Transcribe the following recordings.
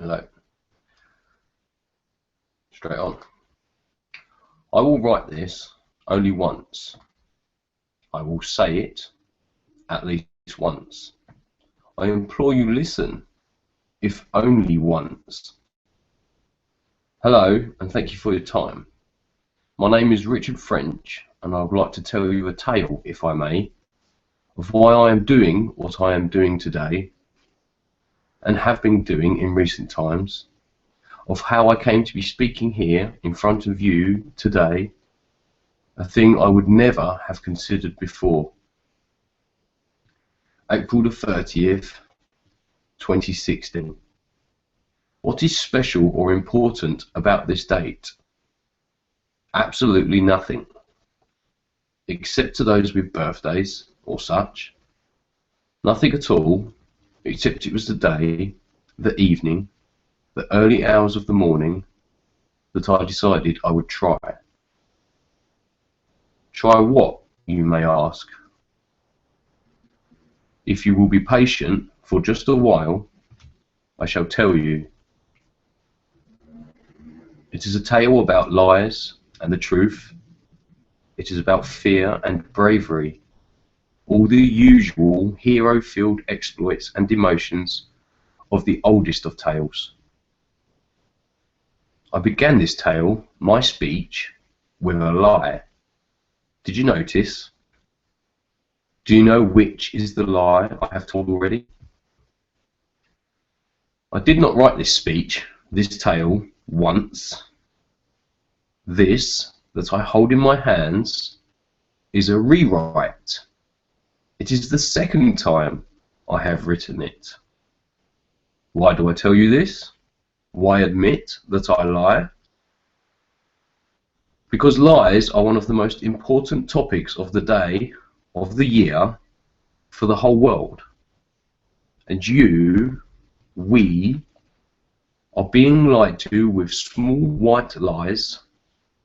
Hello. Straight on. I will write this only once. I will say it at least once. I implore you listen, if only once. Hello, and thank you for your time. My name is Richard French, and I would like to tell you a tale, if I may, of why I am doing what I am doing today, and have been doing in recent times, of how I came to be speaking here in front of you today, a thing I would never have considered before. April the 30th, 2016. What is special or important about this date? Absolutely nothing, except to those with birthdays or such. Nothing at all, except it was the day, the evening, the early hours of the morning that I decided I would try. Try what, you may ask? If you will be patient for just a while, I shall tell you. It is a tale about lies and the truth. It is about fear and bravery, all the usual hero-filled exploits and emotions of the oldest of tales. I began this tale, my speech, with a lie. Did you notice? Do you know which is the lie I have told already? I did not write this speech, this tale, once. This that I hold in my hands is a rewrite. It is the second time I have written it. Why do I tell you this? Why admit that I lie? Because lies are one of the most important topics of the day, of the year, for the whole world. And you, we, are being lied to with small white lies,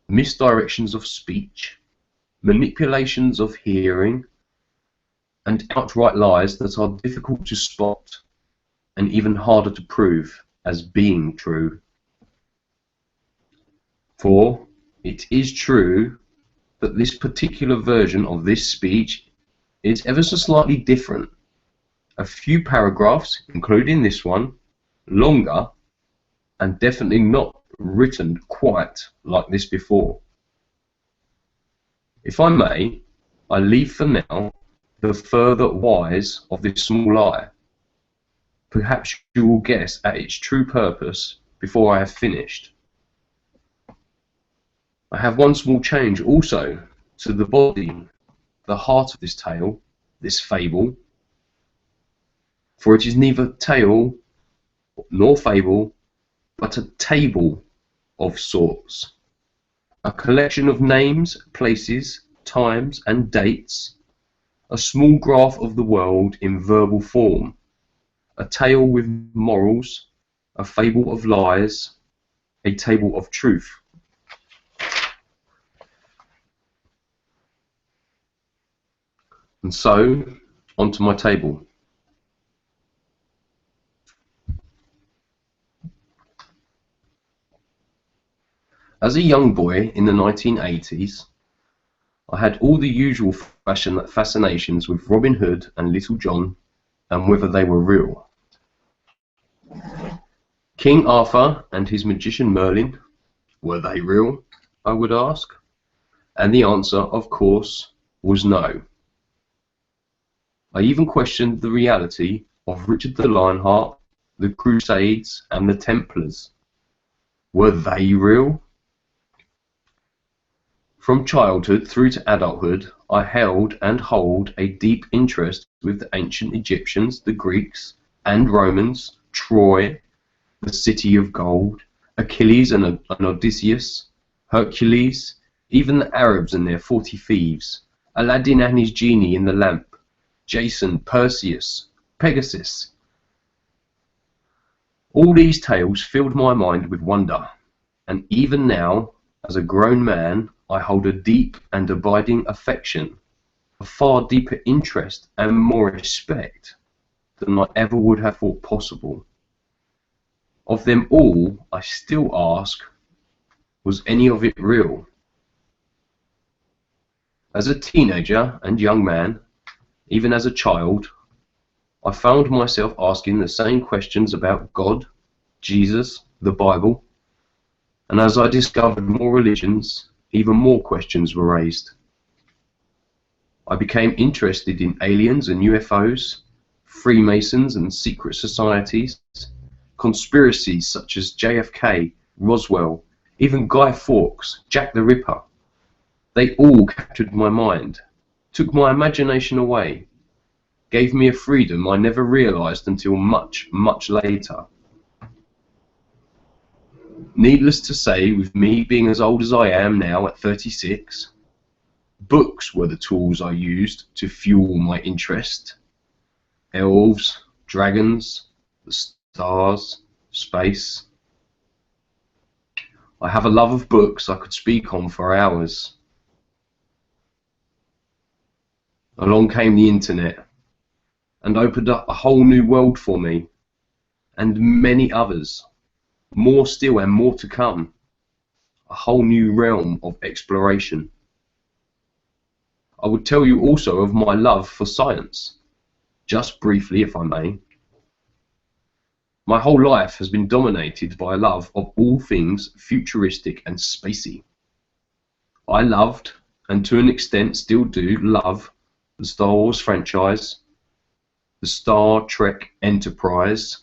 misdirections of speech, manipulations of hearing, and outright lies that are difficult to spot and even harder to prove as being true. For it is true that this particular version of this speech is ever so slightly different. A few paragraphs, including this one, longer, and definitely not written quite like this before. If I may, I leave for now the further whys of this small lie. Perhaps you will guess at its true purpose before I have finished. I have one small change also to the body, the heart of this tale, this fable, for it is neither tale nor fable, but a table of sorts, a collection of names, places, times, and dates, a small graph of the world in verbal form, a tale with morals, a fable of lies, a table of truth. And so, onto my table. As a young boy in the 1980s, I had all the usual fascinations with Robin Hood and Little John, and whether they were real. King Arthur and his magician Merlin, were they real, I would ask? And the answer, of course, was no. I even questioned the reality of Richard the Lionheart, the Crusades, and the Templars. Were they real? From childhood through to adulthood, I held and hold a deep interest with the ancient Egyptians, the Greeks and Romans, Troy, the City of Gold, Achilles and Odysseus, Hercules, even the Arabs and their 40 thieves, Aladdin and his genie in the lamp, Jason, Perseus, Pegasus. All these tales filled my mind with wonder, and even now, as a grown man, I hold a deep and abiding affection, a far deeper interest and more respect than I ever would have thought possible. Of them all, I still ask, was any of it real? As a teenager and young man, even as a child, I found myself asking the same questions about God, Jesus, the Bible, and as I discovered more religions, even more questions were raised. I became interested in aliens and UFOs, Freemasons and secret societies, conspiracies such as JFK, Roswell, even Guy Fawkes, Jack the Ripper. They all captured my mind, took my imagination away, gave me a freedom I never realized until much, much later. Needless to say, with me being as old as I am now at 36, books were the tools I used to fuel my interest. Elves, dragons, the stars, space. I have a love of books I could speak on for hours. Along came the internet and opened up a whole new world for me, and many others, more still and more to come, a whole new realm of exploration. I would tell you also of my love for science, just briefly if I may. My whole life has been dominated by a love of all things futuristic and spacey. I loved, and to an extent still do love, the Star Wars franchise, the Star Trek Enterprise.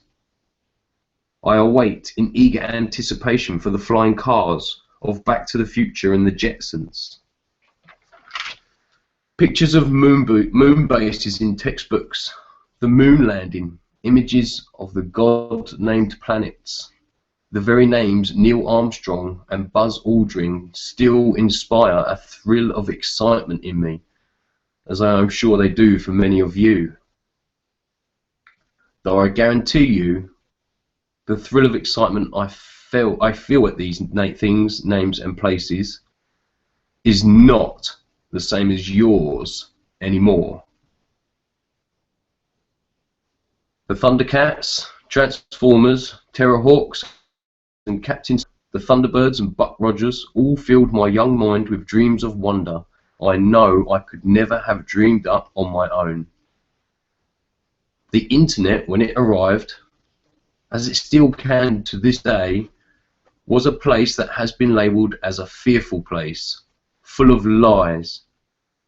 I await in eager anticipation for the flying cars of Back to the Future and the Jetsons. Pictures of moon bases in textbooks, the moon landing, images of the God-named planets. The very names Neil Armstrong and Buzz Aldrin still inspire a thrill of excitement in me, as I am sure they do for many of you. Though I guarantee you, the thrill of excitement I feel at these things, names and places is not the same as yours anymore. The Thundercats, Transformers, Terrorhawks and Captains, the Thunderbirds and Buck Rogers all filled my young mind with dreams of wonder I know I could never have dreamed up on my own. The internet, when it arrived, as it still can to this day, was a place that has been labelled as a fearful place, full of lies,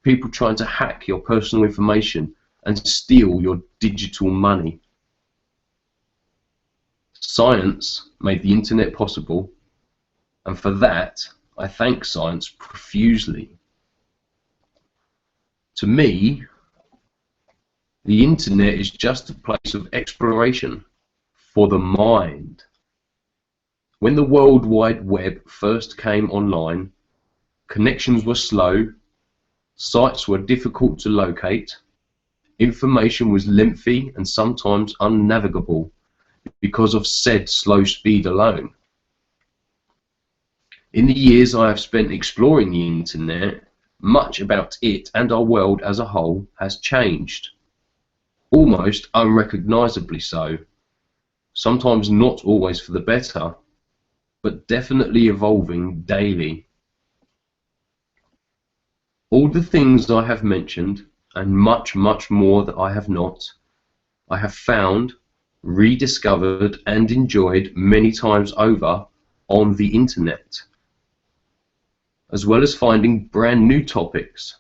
people trying to hack your personal information and steal your digital money. Science made the internet possible, and for that I thank science profusely. To me, the internet is just a place of exploration for the mind. When the World Wide Web first came online, connections were slow, sites were difficult to locate, information was lengthy and sometimes unnavigable because of said slow speed alone. In the years I have spent exploring the internet, much about it and our world as a whole has changed, almost unrecognisably so. Sometimes not always for the better, but definitely evolving daily. All the things I have mentioned, and much, much more that I have not, I have found, rediscovered and enjoyed many times over on the internet, as well as finding brand new topics,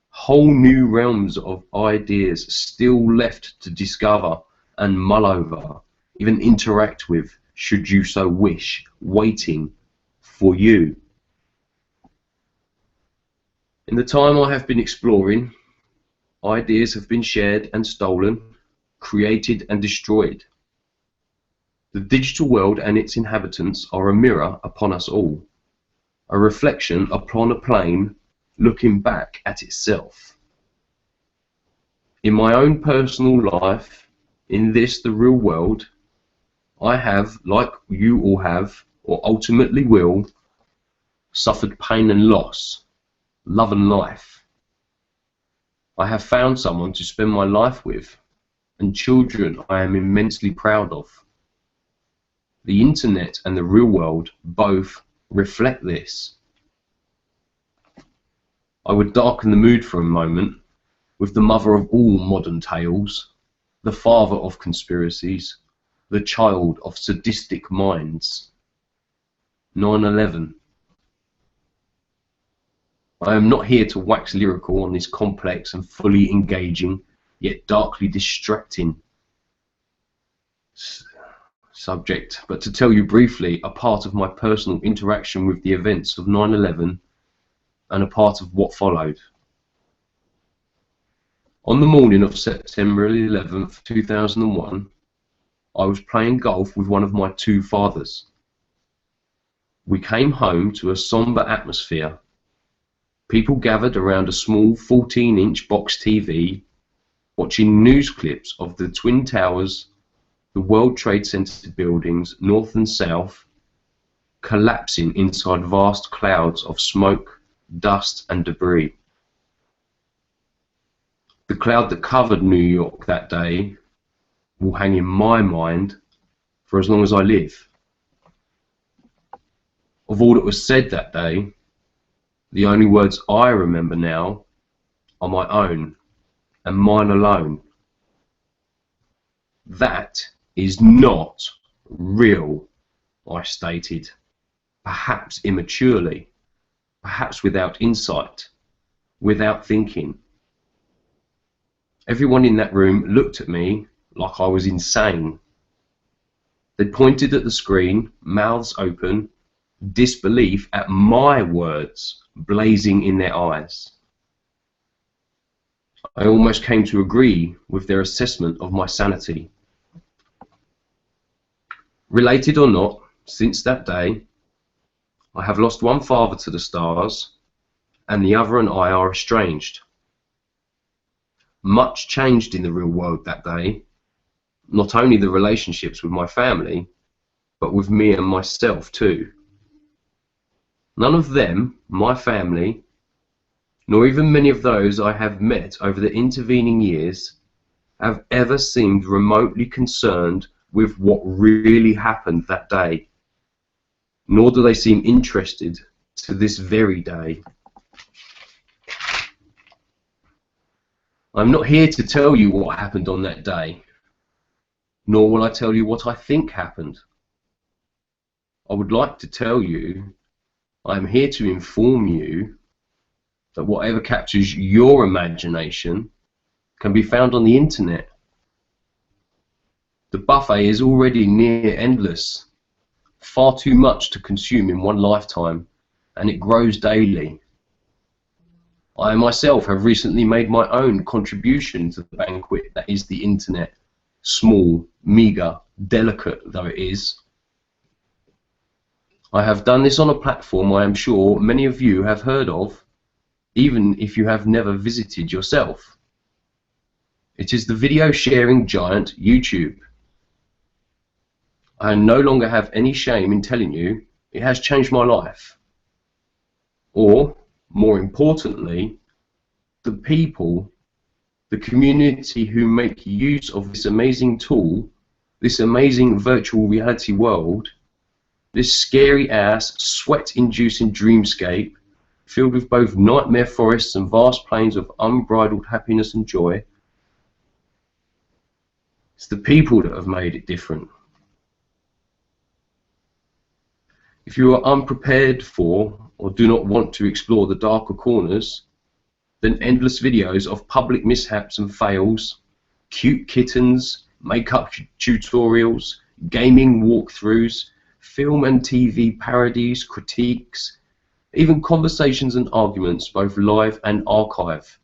whole new realms of ideas still left to discover and mull over, even interact with, should you so wish, waiting for you. In the time I have been exploring, ideas have been shared and stolen, created and destroyed. The digital world and its inhabitants are a mirror upon us all, a reflection upon a plane looking back at itself. In my own personal life, in this, the real world, I have, like you all have, or ultimately will, suffered pain and loss, love and life. I have found someone to spend my life with, and children I am immensely proud of. The internet and the real world both reflect this. I would darken the mood for a moment with the mother of all modern tales, the father of conspiracies, the child of sadistic minds. 9/11. I am not here to wax lyrical on this complex and fully engaging, yet darkly distracting subject, but to tell you briefly a part of my personal interaction with the events of 9/11 and a part of what followed. On the morning of September 11th, 2001, I was playing golf with one of my two fathers. We came home to a somber atmosphere. People gathered around a small 14-inch box TV, watching news clips of the Twin Towers, the World Trade Center buildings, north and south, collapsing inside vast clouds of smoke, dust, and debris. The cloud that covered New York that day will hang in my mind for as long as I live. Of all that was said that day, the only words I remember now are my own, and mine alone. That is not real, I stated, perhaps immaturely, perhaps without insight, without thinking. Everyone in that room looked at me like I was insane. They pointed at the screen, mouths open, disbelief at my words blazing in their eyes. I almost came to agree with their assessment of my sanity. Related or not, since that day, I have lost one father to the stars, and the other and I are estranged. Much changed in the real world that day, not only the relationships with my family, but with me and myself too. None of them, my family, nor even many of those I have met over the intervening years, have ever seemed remotely concerned with what really happened that day, nor do they seem interested to this very day. I'm not here to tell you what happened on that day, nor will I tell you what I think happened. I would like to tell you, I'm here to inform you that whatever captures your imagination can be found on the internet. The buffet is already near endless, far too much to consume in one lifetime, and it grows daily. I myself have recently made my own contribution to the banquet that is the internet, small, meagre, delicate though it is. I have done this on a platform I am sure many of you have heard of, even if you have never visited yourself. It is the video sharing giant YouTube. I no longer have any shame in telling you it has changed my life. Or, more importantly, the people, the community who make use of this amazing tool, this amazing virtual reality world, this scary ass, sweat-inducing dreamscape filled with both nightmare forests and vast plains of unbridled happiness and joy. It's the people that have made it different. If you are unprepared for or do not want to explore the darker corners, then endless videos of public mishaps and fails, cute kittens, makeup tutorials, gaming walkthroughs, film and TV parodies, critiques, even conversations and arguments, both live and archive.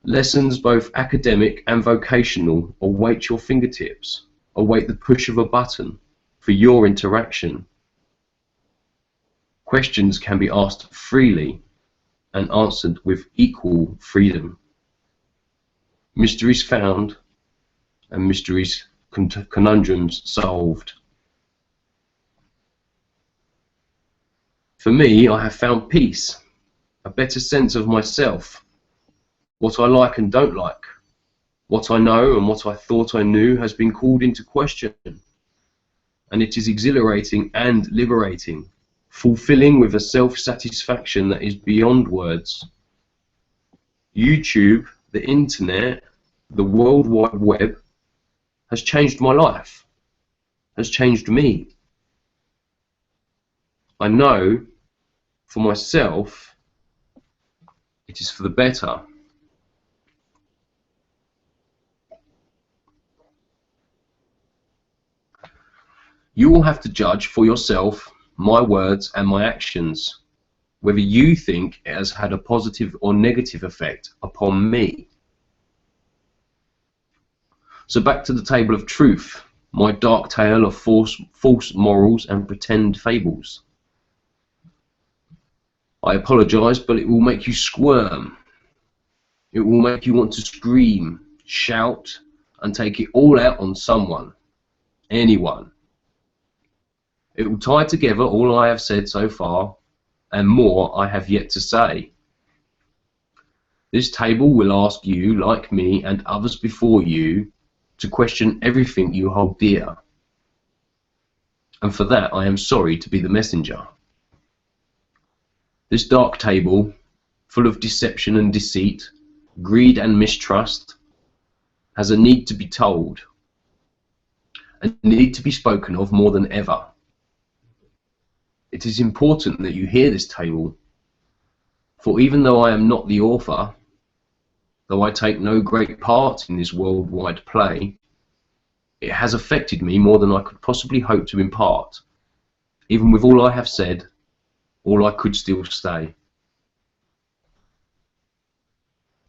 Lessons both academic and vocational await your fingertips, await the push of a button for your interaction. Questions can be asked freely and answered with equal freedom. Mysteries found and mysteries, conundrums solved. For me, I have found peace, a better sense of myself, what I like and don't like, what I know and what I thought I knew has been called into question. and it is exhilarating and liberating, fulfilling with a self-satisfaction that is beyond words. YouTube, the internet, the World Wide Web has changed my life, has changed me. I know for myself it is for the better. You will have to judge for yourself my words and my actions, whether you think it has had a positive or negative effect upon me. So back to the table of truth, my dark tale of false morals and pretend fables. I apologise, but it will make you squirm. It will make you want to scream, shout, and take it all out on someone, anyone. It will tie together all I have said so far, and more I have yet to say. This table will ask you, like me and others before you, to question everything you hold dear. And for that I am sorry to be the messenger. This dark table, full of deception and deceit, greed and mistrust, has a need to be told, a need to be spoken of more than ever. It is important that you hear this table, for even though I am not the author, though I take no great part in this worldwide play, it has affected me more than I could possibly hope to impart. Even with all I have said, all I could still say.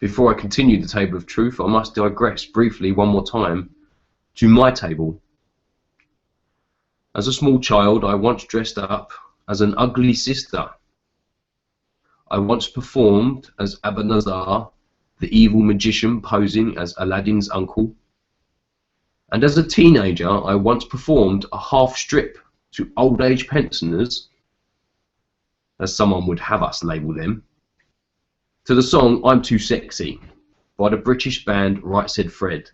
Before I continue the table of truth, I must digress briefly one more time to my table. As a small child, I once dressed up as an ugly sister. I once performed as Abanazar, the evil magician posing as Aladdin's uncle. And as a teenager, I once performed a half strip to old age pensioners, as someone would have us label them, to the song I'm Too Sexy by the British band Right Said Fred.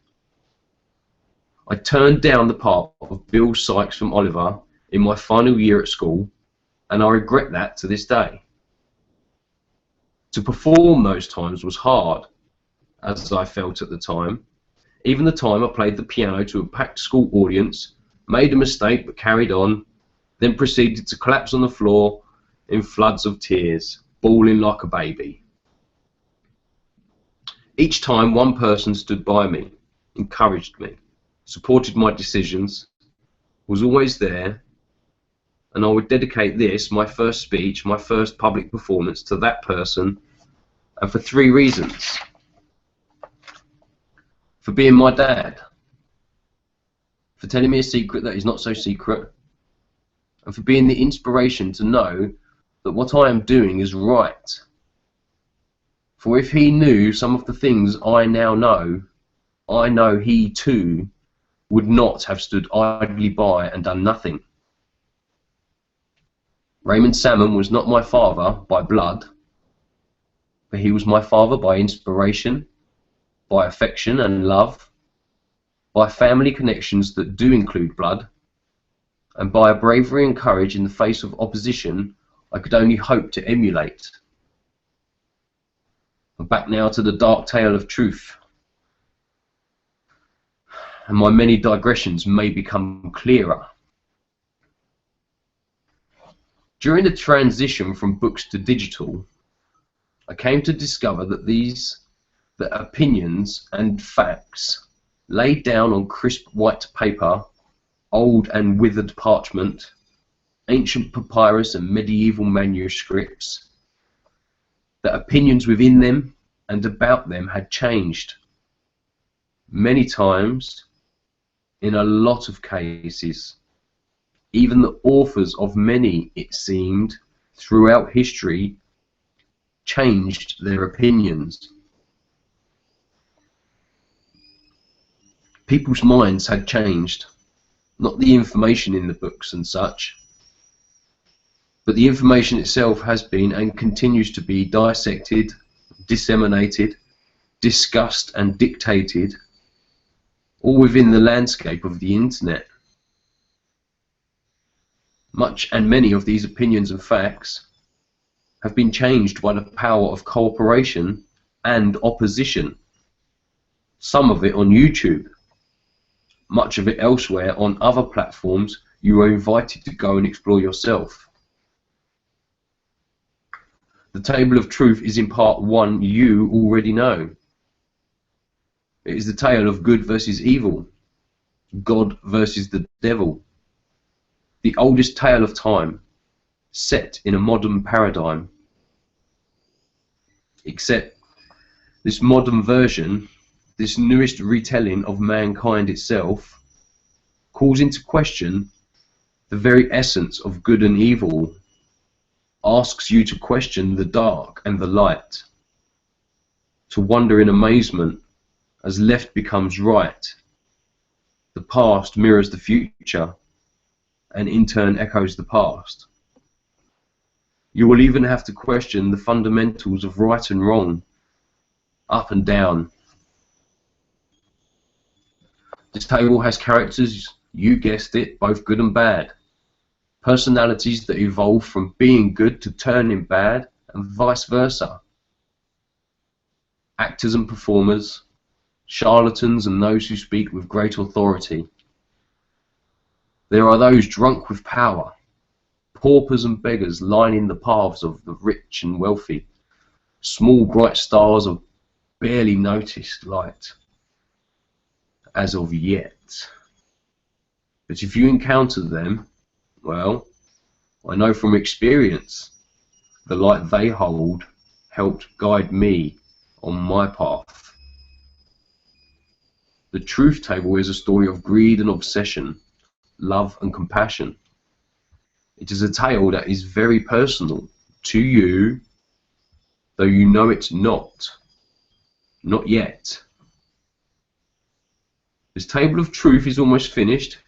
I turned down the part of Bill Sykes from Oliver in my final year at school, and I regret that to this day. To perform those times was hard, as I felt at the time. Even the time I played the piano to a packed school audience, made a mistake but carried on, then proceeded to collapse on the floor in floods of tears, bawling like a baby. Each time one person stood by me, encouraged me, supported my decisions, was always there, and I would dedicate this, my first speech, my first public performance, to that person, and for 3 reasons. For being my dad, for telling me a secret that is not so secret, and for being the inspiration to know that what I am doing is right. For if he knew some of the things I now know, I know he too would not have stood idly by and done nothing. Raymond Salmon was not my father by blood, but he was my father by inspiration, by affection and love, by family connections that do include blood, and by a bravery and courage in the face of opposition I could only hope to emulate. And back now to the dark tale of truth, and my many digressions may become clearer. During the transition from books to digital, I came to discover that the opinions and facts laid down on crisp white paper, old and withered parchment, ancient papyrus and medieval manuscripts, that opinions within them and about them had changed. Many times, in a lot of cases, even the authors of many, it seemed, throughout history, changed their opinions. People's minds had changed, not the information in the books and such, but the information itself has been and continues to be dissected, disseminated, discussed and dictated, all within the landscape of the internet. Many of these opinions and facts have been changed by the power of cooperation and opposition. Some of it on YouTube, much of it elsewhere on other platforms you are invited to go and explore yourself. The table of truth is in part one you already know. It is the tale of good versus evil, God versus the devil, the oldest tale of time, set in a modern paradigm. Except this modern version, this newest retelling of mankind itself, calls into question the very essence of good and evil, asks you to question the dark and the light, to wonder in amazement as left becomes right, the past mirrors the future, and in turn echoes the past. You will even have to question the fundamentals of right and wrong, up and down. This table has characters, you guessed it, both good and bad. Personalities that evolve from being good to turning bad, and vice versa. Actors and performers, charlatans and those who speak with great authority. There are those drunk with power, paupers and beggars lining the paths of the rich and wealthy, small bright stars of barely noticed light, as of yet. But if you encounter them, well, I know from experience, the light they hold helped guide me on my path. The truth table is a story of greed and obsession, love and compassion. It is a tale that is very personal to you, though you know it's not yet. This table of truth is almost finished,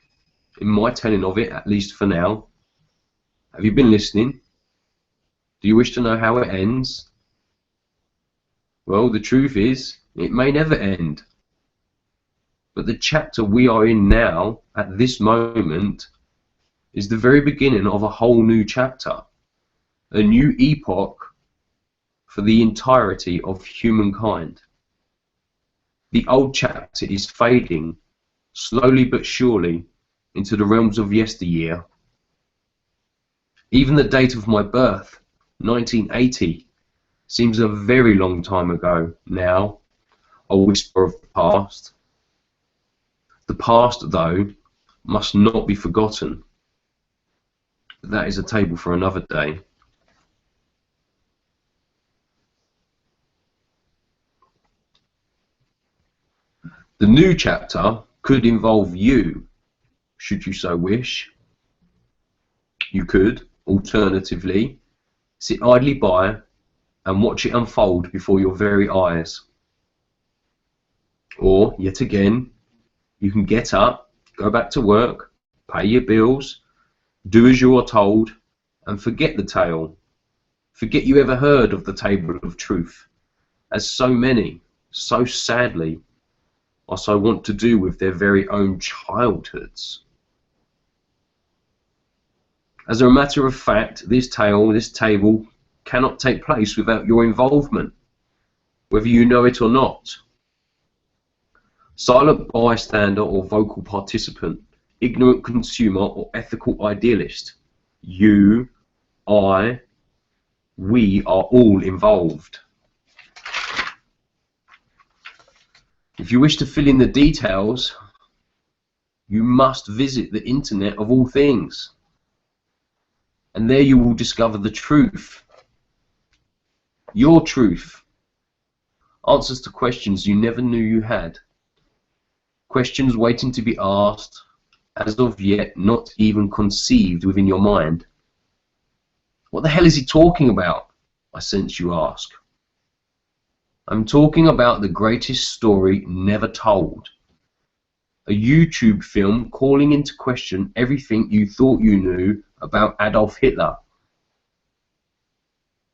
in my telling of it, at least for now. Have you been listening? Do you wish to know how it ends? Well, the truth is, it may never end. But the chapter we are in now, at this moment, is the very beginning of a whole new chapter, a new epoch for the entirety of humankind. The old chapter is fading, slowly but surely, into the realms of yesteryear. Even the date of my birth, 1980, seems a very long time ago now, a whisper of the past. The past, though, must not be forgotten. That is a table for another day. The new chapter could involve you, should you so wish. You could, alternatively, sit idly by and watch it unfold before your very eyes. Or, yet again, you can get up, go back to work, pay your bills, do as you are told, and forget the tale. Forget you ever heard of the table of truth, as so many, so sadly, are so want to do with their very own childhoods. As a matter of fact, this table, cannot take place without your involvement, whether you know it or not. Silent bystander or vocal participant, ignorant consumer or ethical idealist, you, I, we are all involved. If you wish to fill in the details, you must visit the internet of all things, and there you will discover the truth, your truth, answers to questions you never knew you had, questions waiting to be asked, as of yet not even conceived within your mind. What the hell is he talking about? I sense you ask. I'm talking about the greatest story never told. A YouTube film calling into question everything you thought you knew about Adolf Hitler.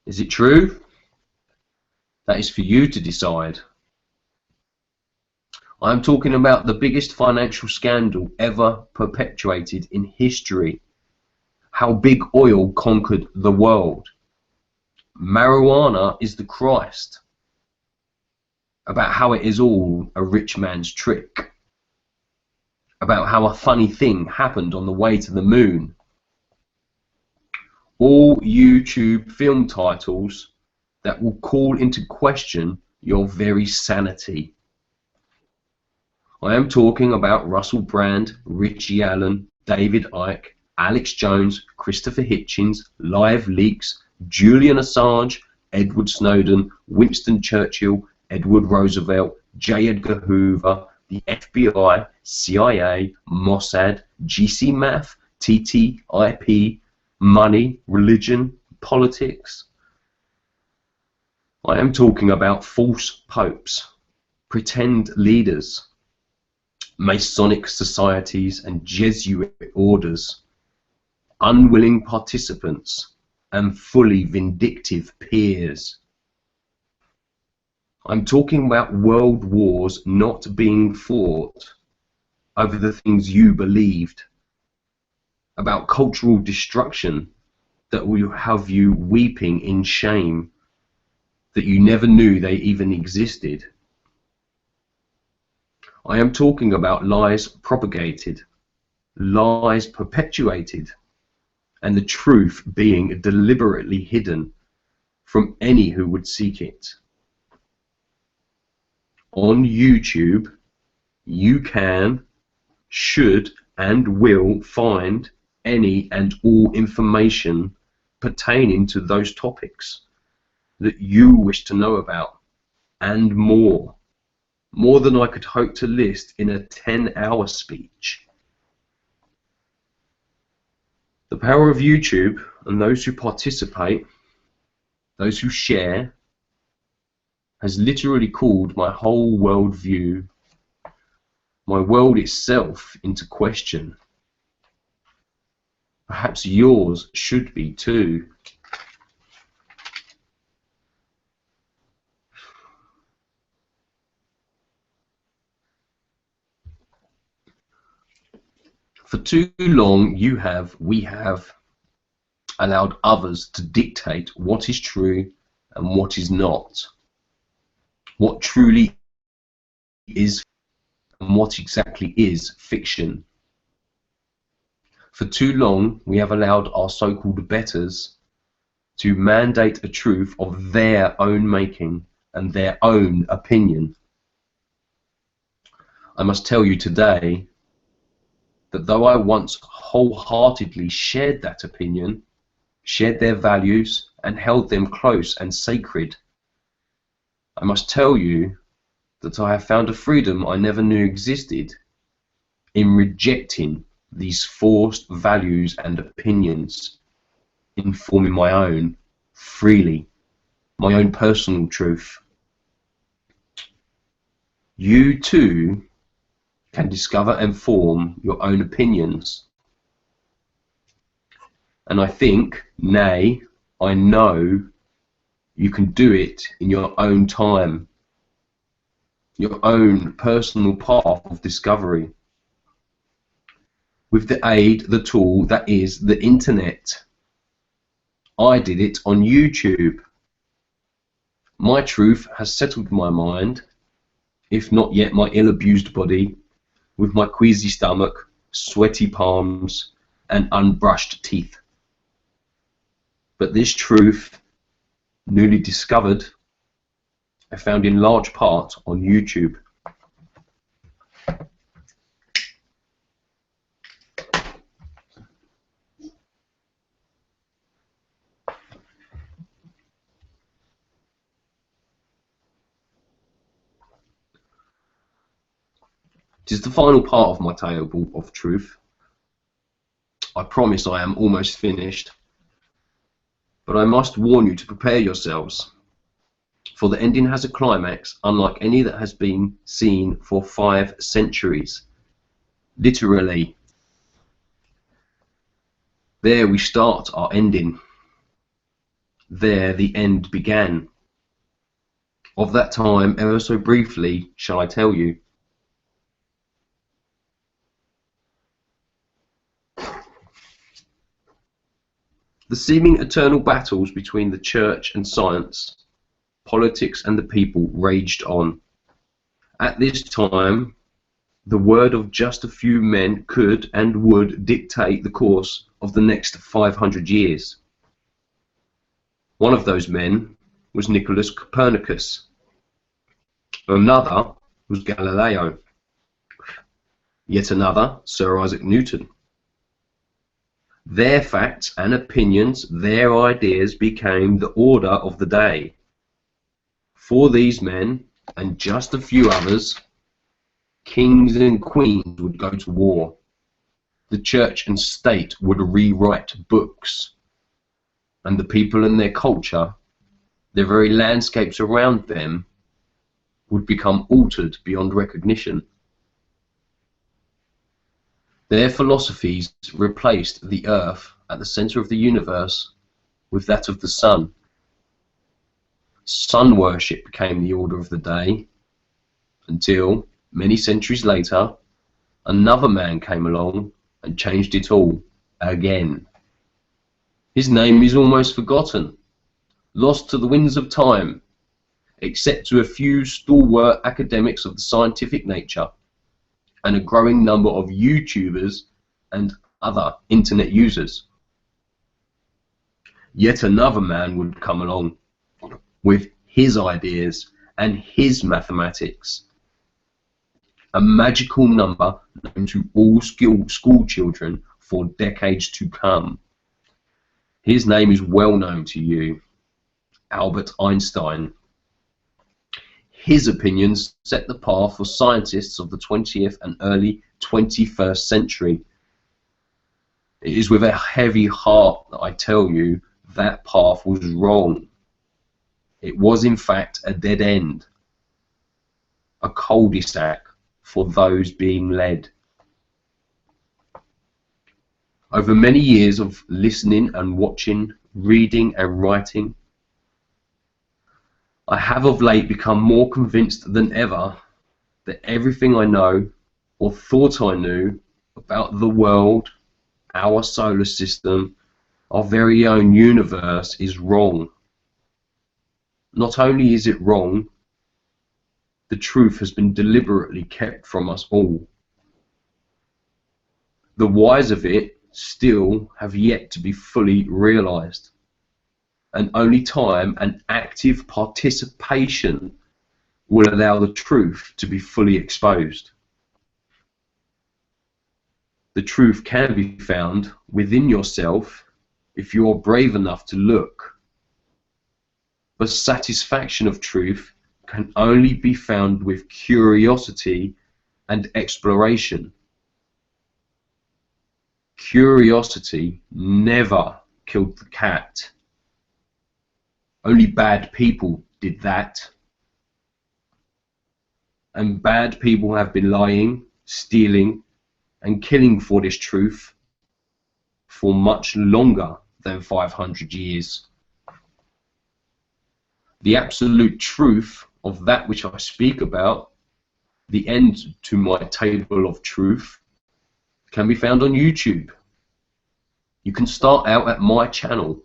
Is it true? That is for you to decide. I am talking about the biggest financial scandal ever perpetuated in history. how big oil conquered the world. Marijuana is the Christ. About how it is all a rich man's trick. About how a funny thing happened on the way to the moon. All YouTube film titles that will call into question your very sanity. I am talking about Russell Brand, Richie Allen, David Icke, Alex Jones, Christopher Hitchens, Live Leaks, Julian Assange, Edward Snowden, Winston Churchill, Edward Roosevelt, J. Edgar Hoover, the FBI, CIA, Mossad, GC Math, TTIP, money, religion, politics. I am talking about false popes, pretend leaders, Masonic societies and Jesuit orders, unwilling participants, and fully vindictive peers. I'm talking about world wars not being fought over the things you believed, about cultural destruction that will have you weeping in shame that you never knew they even existed. I am talking about lies propagated, lies perpetuated, and the truth being deliberately hidden from any who would seek it. On YouTube, you can, should, and will find any and all information pertaining to those topics that you wish to know about, and more than I could hope to list in a 10-hour speech. The power of YouTube and those who participate, those who share, has literally called my whole worldview, my world itself, into question. Perhaps yours should be too. For too long we have allowed others to dictate what is true and what is not, what truly is and what exactly is fiction. For too long we have allowed our so-called betters to mandate a truth of their own making and their own opinion. I must tell you today that though I once wholeheartedly shared that opinion, shared their values, and held them close and sacred, I must tell you that I have found a freedom I never knew existed in rejecting these forced values and opinions, in forming my own, freely, my own personal truth. You too can discover and form your own opinions. And I think, nay, I know, you can do it in your own time, your own personal path of discovery, with the aid, the tool that is the internet. I did it on YouTube. My truth has settled my mind, if not yet my ill-abused body, with my queasy stomach, sweaty palms, and unbrushed teeth. But this truth, newly discovered, I found in large part on YouTube. It is the final part of my table of truth. I promise I am almost finished. But I must warn you to prepare yourselves, for the ending has a climax unlike any that has been seen for 5 centuries. Literally. There we start our ending. There the end began. Of that time, ever so briefly, shall I tell you. The seeming eternal battles between the church and science, politics and the people raged on. At this time, the word of just a few men could and would dictate the course of the next 500 years. One of those men was Nicholas Copernicus. Another was Galileo. Yet another, Sir Isaac Newton. Their facts and opinions, their ideas became the order of the day. For these men, and just a few others, kings and queens would go to war. The church and state would rewrite books. And the people and their culture, their very landscapes around them, would become altered beyond recognition. Their philosophies replaced the earth at the center of the universe with that of the sun. Sun worship became the order of the day until, many centuries later, another man came along and changed it all again. His name is almost forgotten, lost to the winds of time, except to a few stalwart academics of the scientific nature and a growing number of YouTubers and other internet users. Yet another man would come along with his ideas and his mathematics, a magical number known to all school children for decades to come. His name is well known to you, Albert Einstein. His opinions set the path for scientists of the 20th and early 21st century. It is with a heavy heart that I tell you that path was wrong. It was in fact a dead end, a cul-de-sac for those being led. Over many years of listening and watching, reading and writing, I have of late become more convinced than ever that everything I know or thought I knew about the world, our solar system, our very own universe is wrong. Not only is it wrong, the truth has been deliberately kept from us all. The whys of it still have yet to be fully realized, and only time and active participation will allow the truth to be fully exposed. The truth can be found within yourself if you are brave enough to look. But satisfaction of truth can only be found with curiosity and exploration. Curiosity never killed the cat. Only bad people did that. And bad people have been lying, stealing, and killing for this truth for much longer than 500 years. The absolute truth of that which I speak about, the end to my table of truth, can be found on YouTube. You can start out at my channel,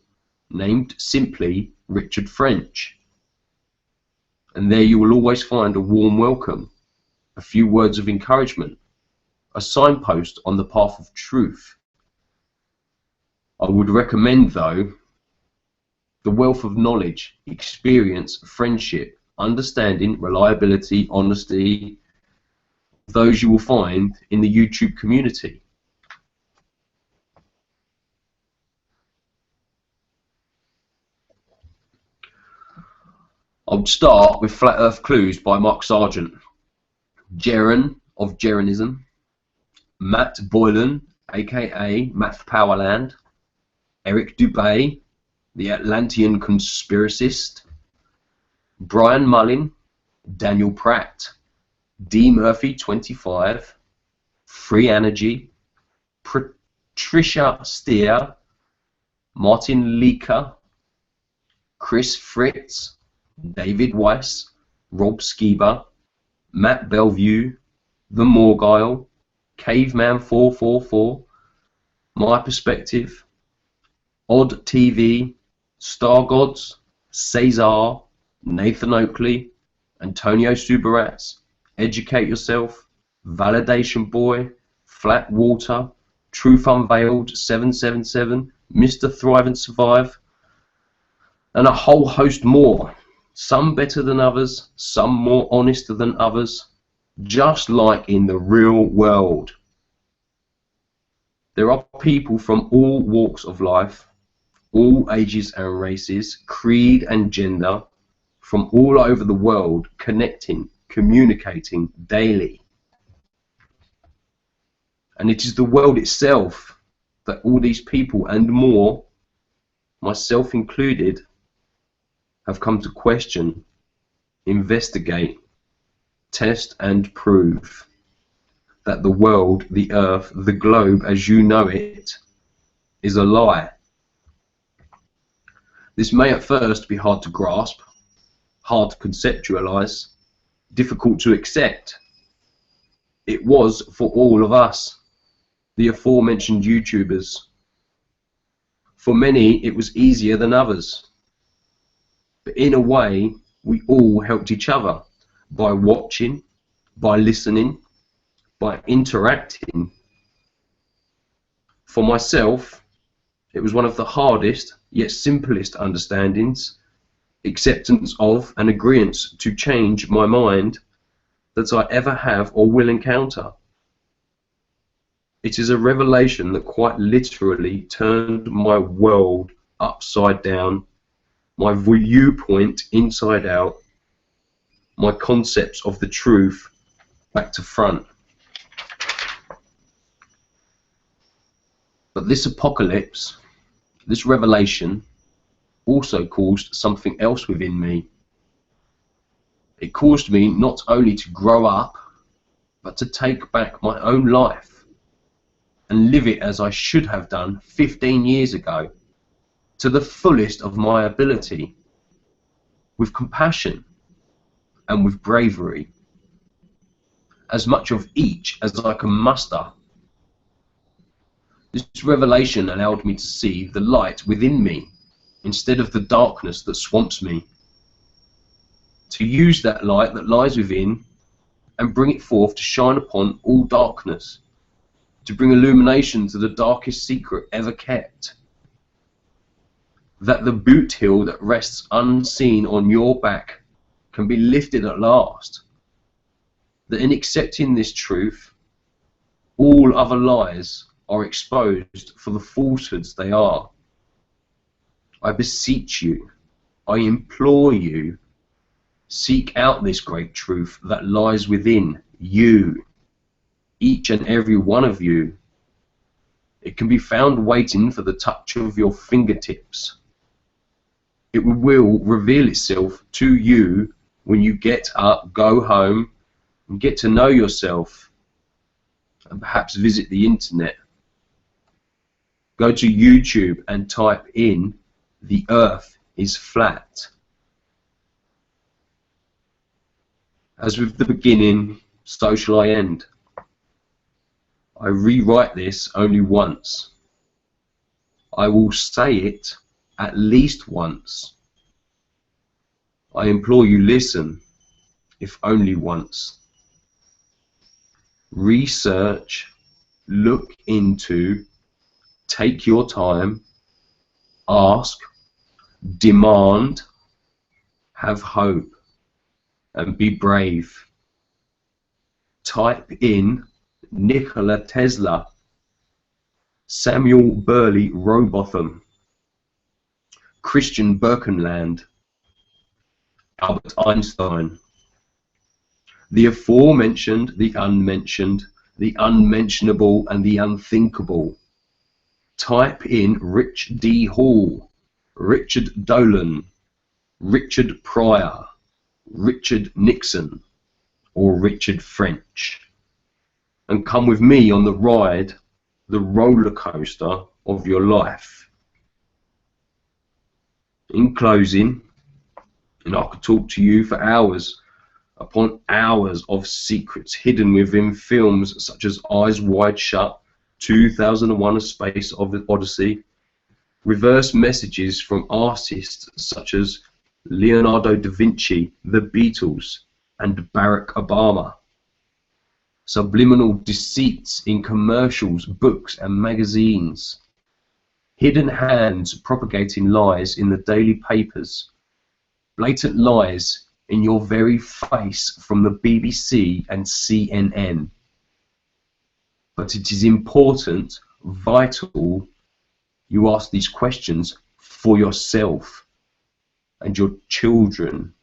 named simply Richard French, and there you will always find a warm welcome, a few words of encouragement, a signpost on the path of truth. I would recommend, though, the wealth of knowledge, experience, friendship, understanding, reliability, honesty, those you will find in the YouTube community. I'll start with Flat Earth Clues by Mark Sargent, Jeren of Jerenism, Matt Boylan, aka Math Powerland, Eric Dubay, the Atlantean Conspiracist, Brian Mullin, Daniel Pratt, D. Murphy 25, Free Energy, Patricia Steer, Martin Leaker, Chris Fritz, David Weiss, Rob Skiba, Matt Bellevue, The Morgile, Caveman 444, My Perspective, Odd TV, Star Gods, Cesar, Nathan Oakley, Antonio Subarats, Educate Yourself, Validation Boy, Flat Water, Truth Unveiled, 777, Mr. Thrive and Survive, and a whole host more. Some better than others, some more honest than others, just like in the real world. There are people from all walks of life, all ages and races, creed and gender, from all over the world, connecting, communicating daily. And it is the world itself that all these people and more, myself included, have come to question, investigate, test and prove that the world, the earth, the globe as you know it, is a lie. This may at first be hard to grasp, hard to conceptualize, difficult to accept. It was for all of us, the aforementioned YouTubers. For many, it was easier than others. But in a way, we all helped each other by watching, by listening, by interacting. For myself, it was one of the hardest yet simplest understandings, acceptance of and agreement to change my mind that I ever have or will encounter. It is a revelation that quite literally turned my world upside down, my viewpoint inside out, my concepts of the truth back to front. But this apocalypse, this revelation, also caused something else within me. It caused me not only to grow up, but to take back my own life and live it as I should have done 15 years ago, to the fullest of my ability, with compassion and with bravery, as much of each as I can muster. This revelation allowed me to see the light within me instead of the darkness that swamps me. To use that light that lies within and bring it forth to shine upon all darkness, to bring illumination to the darkest secret ever kept. That the boot heel that rests unseen on your back can be lifted at last. That in accepting this truth, all other lies are exposed for the falsehoods they are. I beseech you, I implore you, seek out this great truth that lies within you, each and every one of you. It can be found waiting for the touch of your fingertips. It will reveal itself to you when you get up, go home, and get to know yourself, and perhaps visit the internet. Go to YouTube and type in "The Earth is Flat." As with the beginning, so shall I end. I rewrite this only once. I will say it at least once. I implore you, listen, if only once. Research, look into, take your time, ask, demand, have hope, and be brave. Type in Nikola Tesla, Samuel Burley Robotham, Christian Birkenland, Albert Einstein. The aforementioned, the unmentioned, the unmentionable, and the unthinkable. Type in Rich D. Hall, Richard Dolan, Richard Pryor, Richard Nixon, or Richard French, and come with me on the ride, the roller coaster of your life. In closing, and I could talk to you for hours upon hours of secrets hidden within films such as Eyes Wide Shut, 2001: A Space Odyssey, reverse messages from artists such as Leonardo da Vinci, the Beatles, and Barack Obama. Subliminal deceits in commercials, books, and magazines. Hidden hands propagating lies in the daily papers. Blatant lies in your very face from the BBC and CNN. But it is important, vital, you ask these questions for yourself and your children.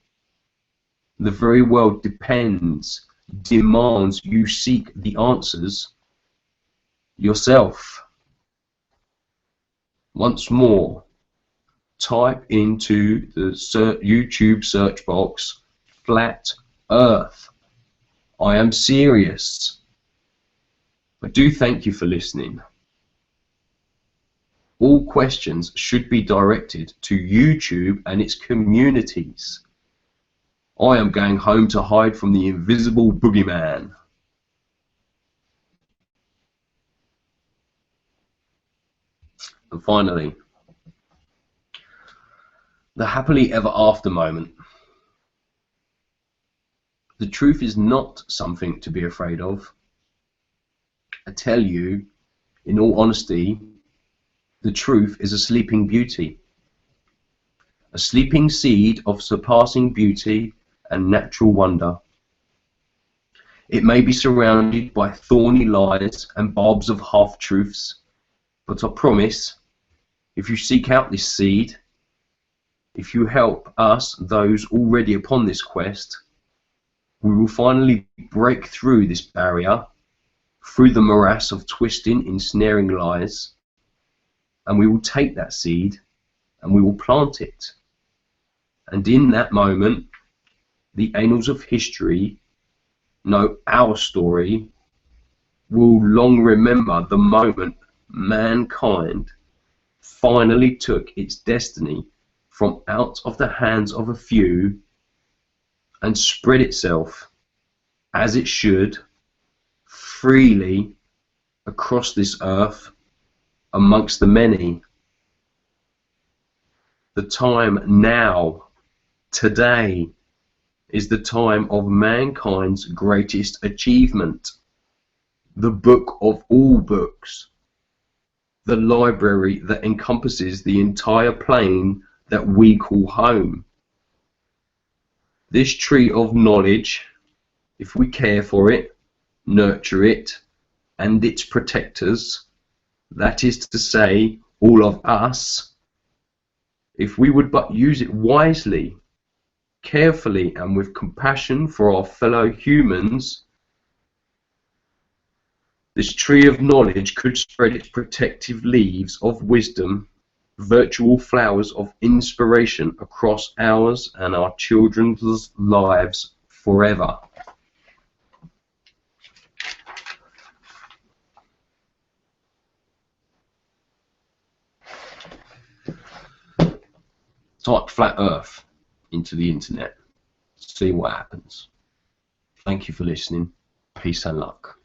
The very world demands you seek the answers yourself. Once more, type into the YouTube search box, flat earth. I am serious. I do thank you for listening. All questions should be directed to YouTube and its communities. I am going home to hide from the invisible boogeyman. And finally, the happily ever after moment. The truth is not something to be afraid of. I tell you, in all honesty, the truth is a sleeping beauty. A sleeping seed of surpassing beauty and natural wonder. It may be surrounded by thorny lies and barbs of half-truths, but I promise, if you seek out this seed, if you help us, those already upon this quest, we will finally break through this barrier, through the morass of twisting, ensnaring lies, and we will take that seed and we will plant it. And in that moment, the annals of history know our story, will long remember the moment mankind finally took its destiny from out of the hands of a few and spread itself, as it should, freely across this earth amongst the many. The time now, today, is the time of mankind's greatest achievement. The book of all books. The library that encompasses the entire plane that we call home. This tree of knowledge, if we care for it, nurture it, and its protectors, that is to say, all of us, if we would but use it wisely, carefully, and with compassion for our fellow humans, this tree of knowledge could spread its protective leaves of wisdom, virtual flowers of inspiration across ours and our children's lives forever. Type flat earth into the internet. See what happens. Thank you for listening. Peace and luck.